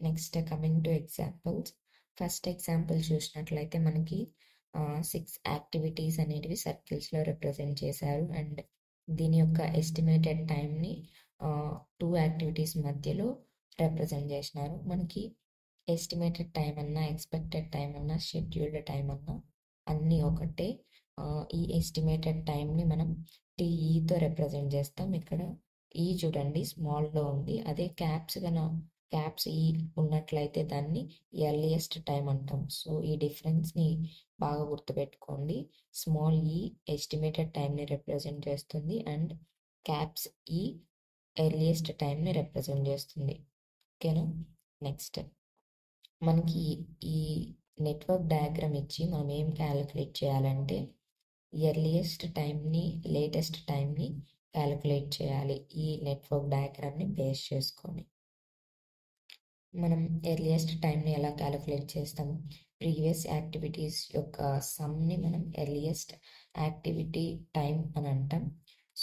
Next coming to examples. First example చూసినట్లయితే మనకి 6 activities అనేటివి సర్కిల్స్లో రిప్రజెంట్ చేశారు అండ్ దీని యొక్క ఎస్టిమేటెడ్ టైంని 2 యాక్టివిటీస్ మధ్యలో రిప్రజెంట్ చేసినారు. మనకి ఎస్టిమేటెడ్ టైం అన్నా, ఎక్స్పెక్టెడ్ టైం అన్నా, షెడ్యూల్డ్ టైం అన్నా అన్నీ ఒకటే. ఈ ఎస్టిమేటెడ్ టైంని మనం టీఈతో రిప్రజెంట్ చేస్తాం. ఇక్కడ ఈ చూడండి స్మాల్లో ఉంది, అదే క్యాప్స్ ఈ ఉన్నట్లయితే దాన్ని ఎర్లియస్ట్ టైం అంటాం. సో ఈ డిఫరెన్స్ని బాగా గుర్తుపెట్టుకోండి. స్మాల్ ఈ ఎస్టిమేటెడ్ టైంని రిప్రజెంట్ చేస్తుంది అండ్ క్యాప్స్ ఈ ఎర్లియస్ట్ టైంని రిప్రజెంట్ చేస్తుంది. ఓకేనా. నెక్స్ట్ మనకి ఈ నెట్వర్క్ డయాగ్రామ్ ఇచ్చి మనం ఏం క్యాలిక్యులేట్ చేయాలంటే ఎర్లియస్ట్ టైంని, లేటెస్ట్ టైంని క్యాలిక్యులేట్ చేయాలి ఈ నెట్వర్క్ డయాగ్రామ్ని బేస్ చేసుకొని. మనం ఎర్లియస్ట్ టైంని ఎలా క్యాలిక్యులేట్ చేస్తాం? ప్రీవియస్ యాక్టివిటీస్ యొక్క సమ్ని మనం ఎర్లియస్ట్ యాక్టివిటీ టైం అని అంటాం.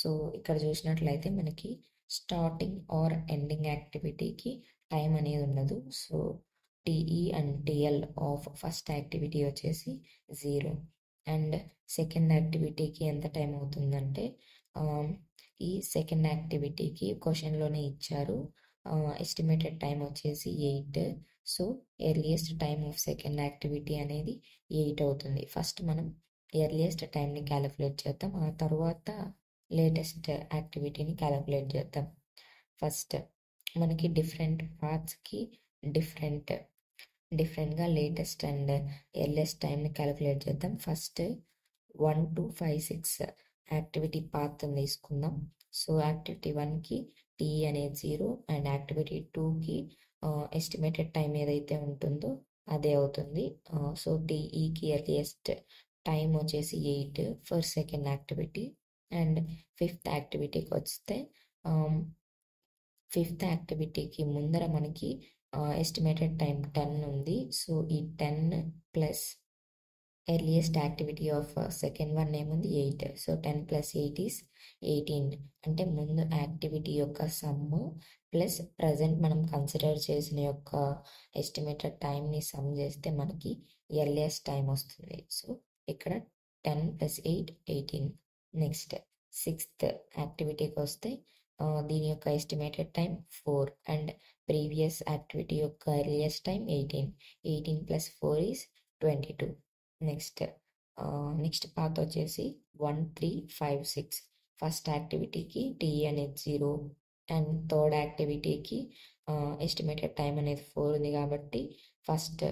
సో ఇక్కడ చూసినట్లయితే మనకి స్టార్టింగ్ ఆర్ ఎండింగ్ యాక్టివిటీకి టైం అనేది ఉండదు. So TE and TL of first activity వచ్చేసి 0 అండ్ సెకండ్ యాక్టివిటీకి ఎంత టైం అవుతుందంటే ఈ సెకండ్ యాక్టివిటీకి క్వశ్చన్లోనే ఇచ్చారు, ఎస్టిమేటెడ్ టైం వచ్చేసి 8. So earliest time of second activity అనేది 8 అవుతుంది. ఫస్ట్ మనం ఎర్లియస్ట్ టైంని క్యాలిక్యులేట్ చేద్దాం, ఆ తర్వాత లేటెస్ట్ యాక్టివిటీని క్యాలిక్యులేట్ చేద్దాం. ఫస్ట్ మనకి డిఫరెంట్ పార్ట్స్కి డిఫరెంట్గా లేటెస్ట్ అండ్ ఎర్లియస్ట్ టైంని క్యాలిక్యులేట్ చేద్దాం. ఫస్ట్ 1 to 5, 6 యాక్టివిటీ పాత్ తీసుకుందాం. సో యాక్టివిటీ 1కి టీ అనేది 0 అండ్ యాక్టివిటీ 2కి ఎస్టిమేటెడ్ టైం ఏదైతే ఉంటుందో అదే అవుతుంది. సో టీఈకి ఎర్లియస్ట్ టైం వచ్చేసి 8 for second activity. And fifth యాక్టివిటీకి వస్తే ఫిఫ్త్ యాక్టివిటీకి ముందర మనకి ఎస్టిమేటెడ్ టైం 10 ఉంది. సో ఈ 10 plus earliest activity of second one ఏముంది 8. So 10 + 8 is 18. అంటే ముందు యాక్టివిటీ యొక్క సమ్ ప్లస్ ప్రజెంట్ మనం కన్సిడర్ చేసిన యొక్క ఎస్టిమేటెడ్ టైంని సమ్ చేస్తే మనకి ఎర్లియస్ట్ టైం వస్తుంది. సో ఇక్కడ 10 + 8 18. నెక్స్ట్ సిక్స్త్ యాక్టివిటీకి వస్తే దీని యొక్క estimated time 4 and previous activity యొక్క earliest time 18. 18 + 4 is 22. Next path వచ్చేసి 1 3 5 6. ఫస్ట్ యాక్టివిటీకి టీ అనేది 0 అండ్ థర్డ్ యాక్టివిటీకి ఎస్టిమేటెడ్ టైం అనేది 4 ఉంది కాబట్టి ఫస్ట్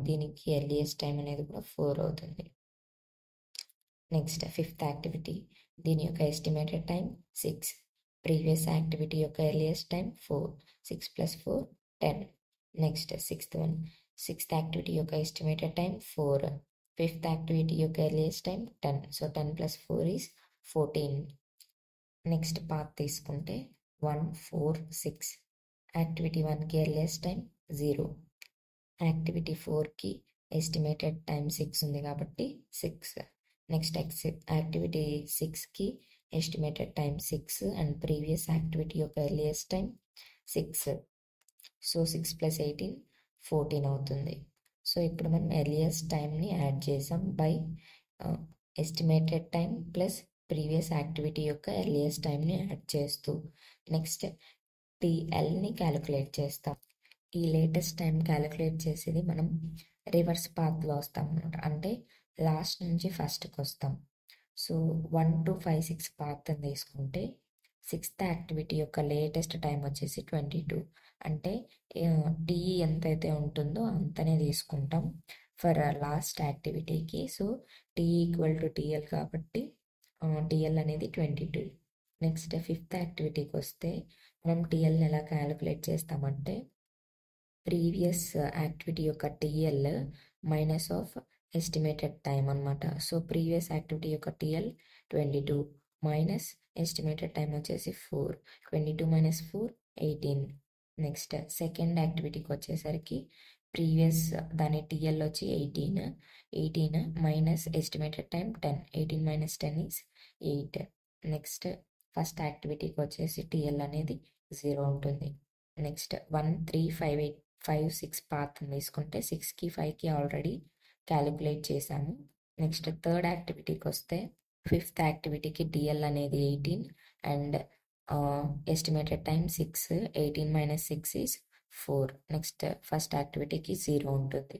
దీనికి ఎర్లియస్ట్ టైం అనేది కూడా 4 అవుతుంది. నెక్స్ట్ ఫిఫ్త్ యాక్టివిటీ, దీని యొక్క ఎస్టిమేటెడ్ టైం 6. ప్రీవియస్ యాక్టివిటీ యొక్క earliest time 4. 6 + 4 10. Next sixth activity యొక్క ఎస్టిమేటెడ్ టైం 4. ఫిఫ్త్ యాక్టివిటీ యొక్క earliest time 10. So 10 + 4 is 14. Next path తీసుకుంటే 1 4 6. యాక్టివిటీ 1కి ఎర్లియస్ట్ టైం 0. యాక్టివిటీ 4కి ఎస్టిమేటెడ్ టైం 6 ఉంది కాబట్టి 6. నెక్స్ట్ యాక్టివిటీ 6కి estimated time 6 and previous activity యొక్క ఎర్లియస్ట్ టైం 6. సో 6 + 18 14 అవుతుంది. సో ఇప్పుడు మనం ఎర్లియస్ట్ టైంని యాడ్ చేసాం by estimated time plus previous activity యొక్క ఎర్లియస్ట్ టైంని యాడ్ చేస్తూ నెక్స్ట్ టీఎల్ని క్యాలిక్యులేట్ చేస్తాం. ఈ లేటెస్ట్ టైం క్యాలిక్యులేట్ చేసేది మనం రివర్స్ పాత్లో వస్తాం అన్నమాట, అంటే లాస్ట్ నుంచి ఫస్ట్కి వస్తాం. సో 1 to 5 6 పాత్ అని తీసుకుంటే సిక్స్త్ యాక్టివిటీ యొక్క లేటెస్ట్ టైం వచ్చేసి 22. అంటే టీ ఎంతైతే ఉంటుందో అంతనే తీసుకుంటాం ఫర్ లాస్ట్ యాక్టివిటీకి. సో టీ = టీఎల్ కాబట్టి టీఎల్ అనేది 22. నెక్స్ట్ ఫిఫ్త్ యాక్టివిటీకి వస్తే మనం టీఎల్ని ఎలా క్యాలిక్యులేట్ చేస్తామంటే ప్రీవియస్ యాక్టివిటీ యొక్క TL minus of estimated time అనమాట. సో ప్రీవియస్ యాక్టివిటీ యొక్క టీఎల్ 22 మైనస్ ఎస్టిమేటెడ్ టైం వచ్చేసి 4. 22 - 4 18. నెక్స్ట్ సెకండ్ యాక్టివిటీకి వచ్చేసరికి ప్రీవియస్ దాని టీఎల్ వచ్చి 18 minus estimated time 10. 18 - 10 is 8. Next first యాక్టివిటీకి వచ్చేసి టీఎల్ అనేది 0 ఉంటుంది. నెక్స్ట్ 1 3 5 8 5, 6 పాత్ తీసుకుంటే 6కి 5కి ఆల్రెడీ క్యాలిక్యులేట్ చేశాము. నెక్స్ట్ థర్డ్ యాక్టివిటీకి వస్తే ఫిఫ్త్ యాక్టివిటీకి డిఎల్ అనేది 18 and estimated time 6. 18 - 6 is 4. Next first యాక్టివిటీకి 0 ఉంటుంది.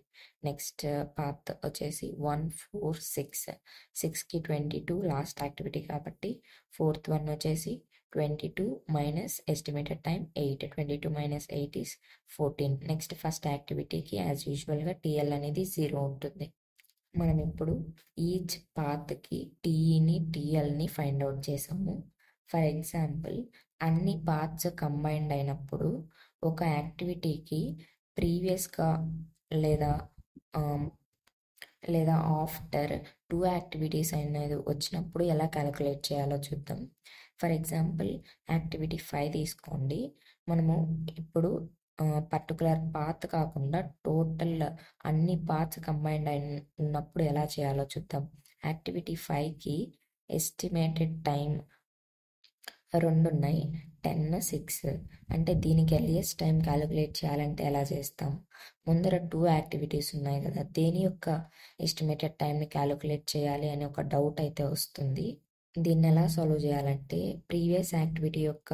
నెక్స్ట్ పాత్ వచ్చేసి 1, 4, 6. 6కి 22 లాస్ట్ యాక్టివిటీ కాబట్టి ఫోర్త్ వన్ వచ్చేసి 22 minus estimated time 8. 22 - 8 is 14. Next first యాక్టివిటీకి యాజ్ యూజువల్గా టీఎల్ అనేది 0 ఉంటుంది. మనం ఇప్పుడు ఈచ్ పాత్కి టీఈని టీఎల్ని ఫైండ్ అవుట్ చేసాము. ఫర్ ఎగ్జాంపుల్ అన్ని పాత్స్ కంబైన్డ్ అయినప్పుడు ఒక యాక్టివిటీకి ప్రీవియస్గా లేదా లేదా ఆఫ్టర్ 2 యాక్టివిటీస్ అనేది వచ్చినప్పుడు ఎలా క్యాలిక్యులేట్ చేయాలో చూద్దాం. ఫర్ ఎగ్జాంపుల్ యాక్టివిటీ 5 తీసుకోండి. మనము ఇప్పుడు పర్టికులర్ పాత్ కాకుండా టోటల్ అన్ని పాత్స్ కంబైన్డ్ ఉన్నప్పుడు ఎలా చేయాలో చూద్దాం. యాక్టివిటీ 5కి ఎస్టిమేటెడ్ టైం 2 ఉన్నాయి, 10, 6. అంటే దీనికి ఎర్లియస్ట్ టైం క్యాలిక్యులేట్ చేయాలంటే ఎలా చేస్తాం? ముందర 2 యాక్టివిటీస్ ఉన్నాయి కదా, దేని యొక్క ఎస్టిమేటెడ్ టైంని క్యాలిక్యులేట్ చేయాలి అని ఒక డౌట్ అయితే వస్తుంది. దీన్ని ఎలా సాల్వ్ చేయాలంటే ప్రీవియస్ యాక్టివిటీ యొక్క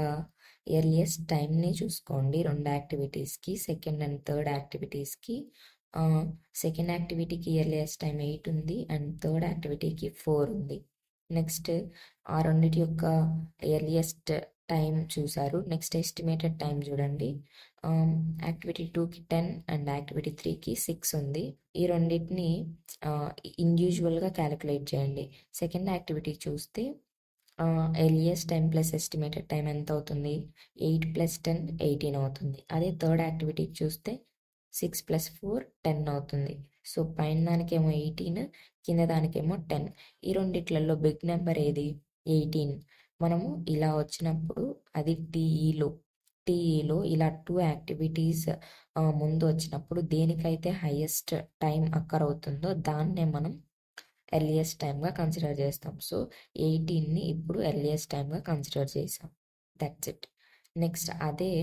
ఎర్లియస్ట్ టైంని చూసుకోండి 2 యాక్టివిటీస్కి, సెకండ్ అండ్ థర్డ్ యాక్టివిటీస్కి. సెకండ్ యాక్టివిటీకి ఎర్లియస్ట్ టైం 8 ఉంది అండ్ థర్డ్ యాక్టివిటీకి 4 ఉంది. నెక్స్ట్ ఆ రెండిటి యొక్క ఎర్లియస్ట్ టైం చూసారు. నెక్స్ట్ ఎస్టిమేటెడ్ టైం చూడండి. యాక్టివిటీ 2కి 10 అండ్ యాక్టివిటీ 3కి 6 ఉంది. ఈ రెండింటిని ఇండివిజువల్గా క్యాలిక్యులేట్ చేయండి. సెకండ్ యాక్టివిటీ చూస్తే earliest time plus estimated time ఎంత అవుతుంది? 8 + 10 18 అవుతుంది. అదే థర్డ్ యాక్టివిటీకి చూస్తే 6 + 4 10 అవుతుంది. సో పైన దానికేమో 18, కింద దానికేమో 10. ఈ రెండిట్లలో బిగ్ నెంబర్ ఏది? 18. మనము ఇలా వచ్చినప్పుడు అది టీఈలో ఇలా 2 యాక్టివిటీస్ ముందు వచ్చినప్పుడు దేనికైతే హైయెస్ట్ టైం అక్కర్ అవుతుందో దాన్నే మనం ఎర్లియస్ట్ టైంగా కన్సిడర్ చేస్తాం. సో 18ని ఇప్పుడు ఎర్లియస్ట్ టైంగా కన్సిడర్ చేసాం. That's it. నెక్స్ట్ అదే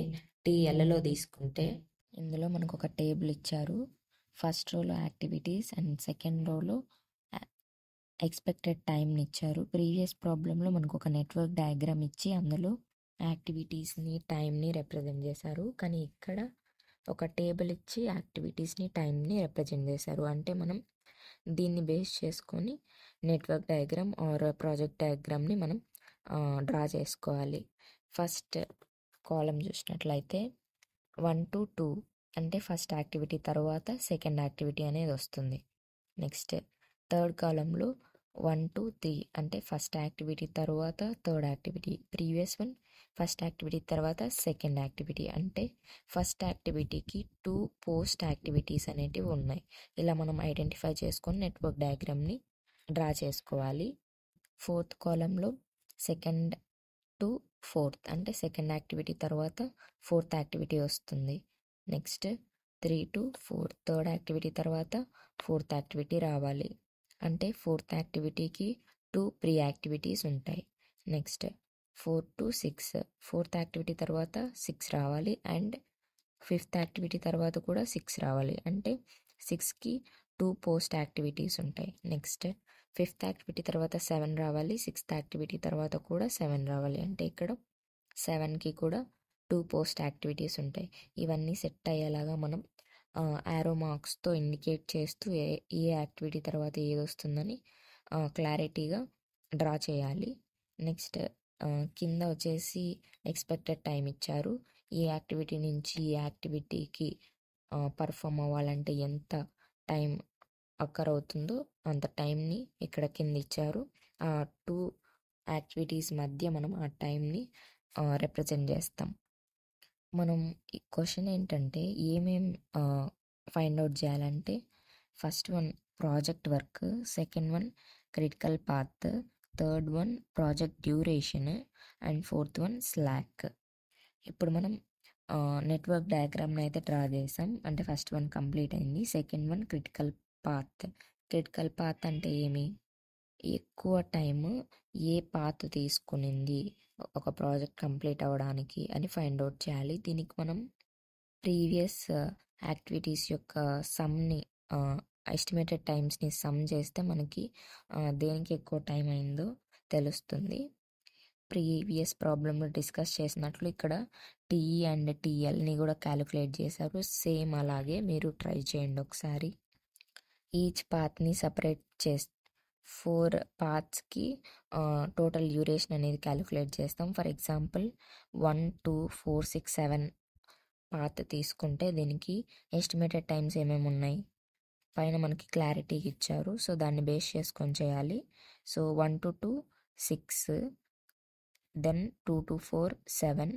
టీఎల్లో తీసుకుంటే ఇందులో మనకు ఒక టేబుల్ ఇచ్చారు. ఫస్ట్ రోలో యాక్టివిటీస్ అండ్ సెకండ్ రోలో ఎక్స్పెక్టెడ్ టైంని ఇచ్చారు. ప్రీవియస్ ప్రాబ్లంలో మనకు ఒక నెట్వర్క్ డయాగ్రామ్ ఇచ్చి అందులో యాక్టివిటీస్ని టైంని రిప్రజెంట్ చేశారు. కానీ ఇక్కడ ఒక టేబుల్ ఇచ్చి యాక్టివిటీస్ని టైంని రిప్రజెంట్ చేశారు. అంటే మనం దీన్ని బేస్ చేసుకొని నెట్వర్క్ డయాగ్రామ్ ఆర్ ప్రాజెక్ట్ డయాగ్రామ్ని మనం డ్రా చేసుకోవాలి. ఫస్ట్ కాలం చూసినట్లయితే 1 to 2 అంటే ఫస్ట్ యాక్టివిటీ తర్వాత సెకండ్ యాక్టివిటీ అనేది వస్తుంది. నెక్స్ట్ థర్డ్ కాలంలో 1 to 3 అంటే ఫస్ట్ యాక్టివిటీ తర్వాత third activity. Previous one first activity తర్వాత సెకండ్ యాక్టివిటీ. అంటే ఫస్ట్ యాక్టివిటీకి 2 పోస్ట్ యాక్టివిటీస్ అనేటివి ఉన్నాయి. ఇలా మనం ఐడెంటిఫై చేసుకొని నెట్వర్క్ డయాగ్రామ్ని డ్రా చేసుకోవాలి. ఫోర్త్ కాలంలో సెకండ్ టు ఫోర్త్ అంటే సెకండ్ యాక్టివిటీ తర్వాత ఫోర్త్ యాక్టివిటీ వస్తుంది. నెక్స్ట్ 3 to 4 థర్డ్ యాక్టివిటీ తర్వాత ఫోర్త్ యాక్టివిటీ రావాలి. అంటే ఫోర్త్ యాక్టివిటీకి 2 ప్రీ యాక్టివిటీస్ ఉంటాయి. నెక్స్ట్ 4 to 6 ఫోర్త్ యాక్టివిటీ తర్వాత 6 రావాలి అండ్ ఫిఫ్త్ యాక్టివిటీ తర్వాత కూడా 6 రావాలి. అంటే 6కి 2 పోస్ట్ యాక్టివిటీస్ ఉంటాయి. నెక్స్ట్ ఫిఫ్త్ యాక్టివిటీ తర్వాత 7 రావాలి, సిక్స్త్ యాక్టివిటీ తర్వాత కూడా 7 రావాలి. అంటే ఇక్కడ 7కి కూడా 2 పోస్ట్ యాక్టివిటీస్ ఉంటాయి. ఇవన్నీ సెట్ అయ్యేలాగా మనం యారో మార్క్స్తో ఇండికేట్ చేస్తూ ఏ యాక్టివిటీ తర్వాత ఏది వస్తుందని క్లారిటీగా డ్రా చేయాలి. నెక్స్ట్ కింద వచ్చేసి ఎక్స్పెక్టెడ్ టైం ఇచ్చారు. ఈ యాక్టివిటీ నుంచి ఈ యాక్టివిటీకి పర్ఫామ్ అవ్వాలంటే ఎంత టైం అక్కర్ అవుతుందో అంత టైంని ఇక్కడ కింద ఇచ్చారు. ఆ 2 యాక్టివిటీస్ మధ్య మనం ఆ టైంని రిప్రజెంట్ చేస్తాం. మనం ఈ క్వశ్చన్ ఏంటంటే ఏమేం ఫైండ్ అవుట్ చేయాలంటే first one project work, second one critical path, third one project duration and fourth one slack. ఇప్పుడు మనం నెట్వర్క్ డయాగ్రామ్ని అయితే డ్రా చేసాం. అంటే ఫస్ట్ వన్ కంప్లీట్ అయింది. Second one critical path. Critical path అంటే ఏమి? ఎక్కువ టైం ఏ పాత్ తీసుకునింది ఒక ప్రాజెక్ట్ కంప్లీట్ అవ్వడానికి అని ఫైండ్ అవుట్ చేయాలి. దీనికి మనం ప్రీవియస్ యాక్టివిటీస్ యొక్క సమ్ని ఎస్టిమేటెడ్ టైమ్స్ని సమ్ చేస్తే మనకి దేనికి ఎక్కువ టైం అయిందో తెలుస్తుంది. ప్రీవియస్ ప్రాబ్లంలో డిస్కస్ చేసినట్లు ఇక్కడ టీఈ అండ్ టీఎల్ని కూడా క్యాలిక్యులేట్ చేశారు. సేమ్ అలాగే మీరు ట్రై చేయండి ఒకసారి. ఈచ్ పాత్ని సపరేట్ 4 పాత్స్కి టోటల్ డ్యూరేషన్ అనేది క్యాలిక్యులేట్ చేస్తాం. ఫర్ ఎగ్జాంపుల్ 1, 2, 4, 6, 7 పాత్ తీసుకుంటే దీనికి ఎస్టిమేటెడ్ టైమ్స్ ఏమేమి ఉన్నాయి పైన మనకి క్లారిటీకి ఇచ్చారు. సో దాన్ని బేస్ చేసుకొని చేయాలి. So 1 to 2 6, then 2 to 4 7,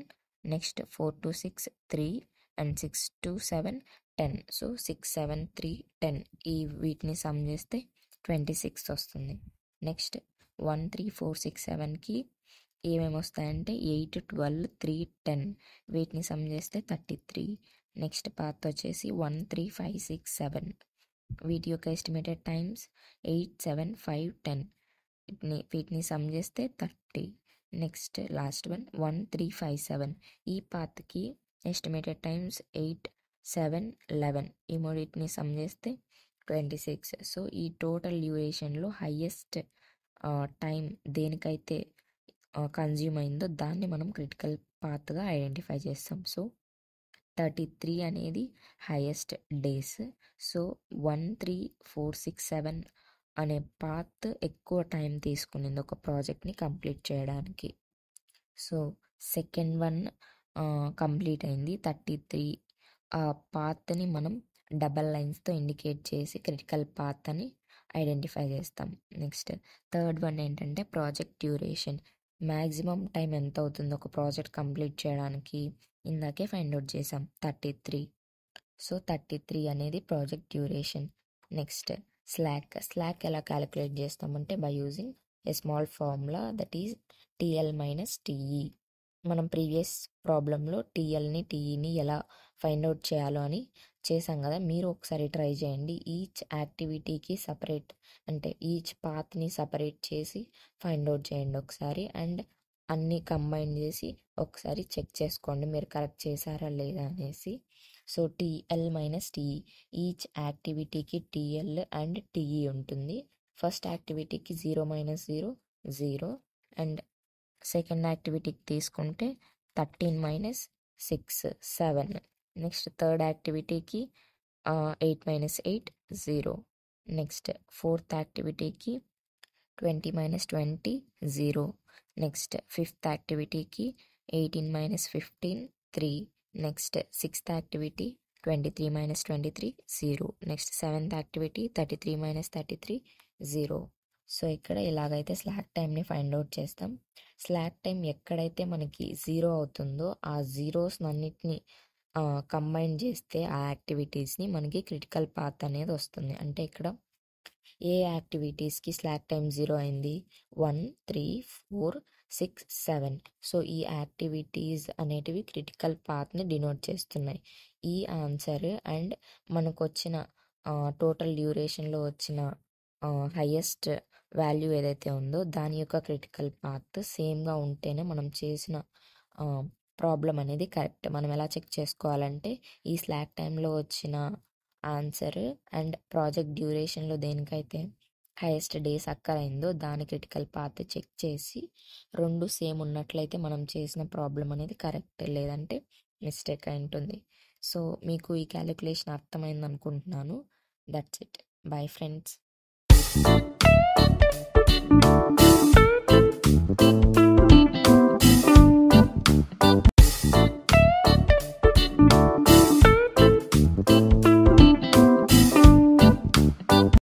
next 4 to 6 3 and 6 to 7 10. So 6, 7, 3, 10 ఈ వీటిని సమ్ చేస్తే 26 వస్తుంది. నెక్స్ట్ 1, 3, 4, 6, 7కి ఏమేమి వస్తాయంటే 8, 12, 3, 10 వీటిని సమ్ చేస్తే 33. నెక్స్ట్ పాత్ వచ్చేసి 1, 3, 5, 6, 7 వీటి యొక్క ఎస్టిమేటెడ్ టైమ్స్ 8, 7, 5, 10 వీటిని సమ్ చేస్తే 30. నెక్స్ట్ లాస్ట్ వన్ 1, 3, 5, 7 ఈ పాత్కి ఎస్టిమేటెడ్ టైమ్స్ 8, 7, 11 ఈ మూడింటిని సమ్ చేస్తే 26. సో ఈ టోటల్ డ్యూరేషన్లో హైయెస్ట్ టైం దేనికైతే కన్జ్యూమ్ అయిందో దాన్ని మనం క్రిటికల్ పాత్గా ఐడెంటిఫై చేస్తాం. సో 33 అనేది హైయెస్ట్ డేస్. సో 1, 3, 4, 6, 7 అనే పాత్ ఎక్కువ టైం తీసుకునింది ఒక ప్రాజెక్ట్ని కంప్లీట్ చేయడానికి. సో సెకండ్ వన్ కంప్లీట్ అయింది 33. ఆ పాత్ని మనం డబల్ లైన్స్తో ఇండికేట్ చేసి క్రిటికల్ పాత్ అని ఐడెంటిఫై చేస్తాం. నెక్స్ట్ థర్డ్ వన్ ఏంటంటే ప్రాజెక్ట్ డ్యూరేషన్. మ్యాక్సిమం టైం ఎంత అవుతుందో ఒక ప్రాజెక్ట్ కంప్లీట్ చేయడానికి ఇందాకే ఫైండ్ అవుట్ చేసాం 33. సో 33 అనేది ప్రాజెక్ట్ డ్యూరేషన్. నెక్స్ట్ స్లాక్ ఎలా క్యాలిక్యులేట్ చేస్తామంటే by using a small formula that is TL minus TE. మనం ప్రీవియస్ ప్రాబ్లంలో టీఎల్ని టీఈని ఎలా ఫైండ్ అవుట్ చేయాలో అని చేసాం కదా, మీరు ఒకసారి ట్రై చేయండి. ఈచ్ యాక్టివిటీకి సపరేట్ అంటే ఈచ్ పాత్ని సపరేట్ చేసి ఫైండ్ అవుట్ చేయండి ఒకసారి. అండ్ అన్నీ కంబైన్ చేసి ఒకసారి చెక్ చేసుకోండి మీరు కరెక్ట్ చేశారా లేదా అనేసి. So TL minus TE, each యాక్టివిటీకి టీఎల్ అండ్ టీఈ ఉంటుంది. ఫస్ట్ యాక్టివిటీకి 0 - 0 0 అండ్ సెకండ్ యాక్టివిటీకి తీసుకుంటే 13 - 6 7. నెక్స్ట్ థర్డ్ యాక్టివిటీకి 8 - 8 0. నెక్స్ట్ ఫోర్త్ యాక్టివిటీకి 20 - 20 0. నెక్స్ట్ ఫిఫ్త్ యాక్టివిటీకి 18 - 15 3. Next sixth activity 23 - 23 0. Next seventh activity 33 - 33 0. So ఇక్కడ ఇలాగైతే స్లాక్ టైంని ఫైండ్ అవుట్ చేస్తాం. స్లాక్ టైం ఎక్కడైతే మనకి 0 అవుతుందో ఆ జీరోస్ అన్నిటిని కంబైన్ చేస్తే ఆ యాక్టివిటీస్ని మనకి క్రిటికల్ పాత్ అనేది వస్తుంది. అంటే ఇక్కడ ఏ యాక్టివిటీస్కి స్లాక్ టైం 0 అయింది 1, 3, 4, 6, 7. సో ఈ యాక్టివిటీస్ అనేటివి క్రిటికల్ పాత్ని డినోట్ చేస్తున్నాయి. ఈ ఆన్సర్ అండ్ మనకు వచ్చిన టోటల్ డ్యూరేషన్లో వచ్చిన హైయెస్ట్ వాల్యూ ఏదైతే ఉందో దాని యొక్క క్రిటికల్ పాత్ సేమ్గా ఉంటేనే మనం చేసిన ప్రాబ్లం అనేది కరెక్ట్. మనం ఎలా చెక్ చేసుకోవాలంటే ఈ స్లాక్ టైంలో వచ్చిన ఆన్సర్ అండ్ ప్రాజెక్ట్ డ్యూరేషన్లో దేనికైతే హైయెస్ట్ డేస్ అక్కరైందో దాని క్రిటికల్ పాత్ చెక్ చేసి రెండు సేమ్ ఉన్నట్లయితే మనం చేసిన ప్రాబ్లం అనేది కరెక్ట్, లేదంటే మిస్టేక్ అయి ఉంటుంది. సో మీకు ఈ క్యాలిక్యులేషన్ అర్థమైంది అనుకుంటున్నాను. That's it. Bye friends.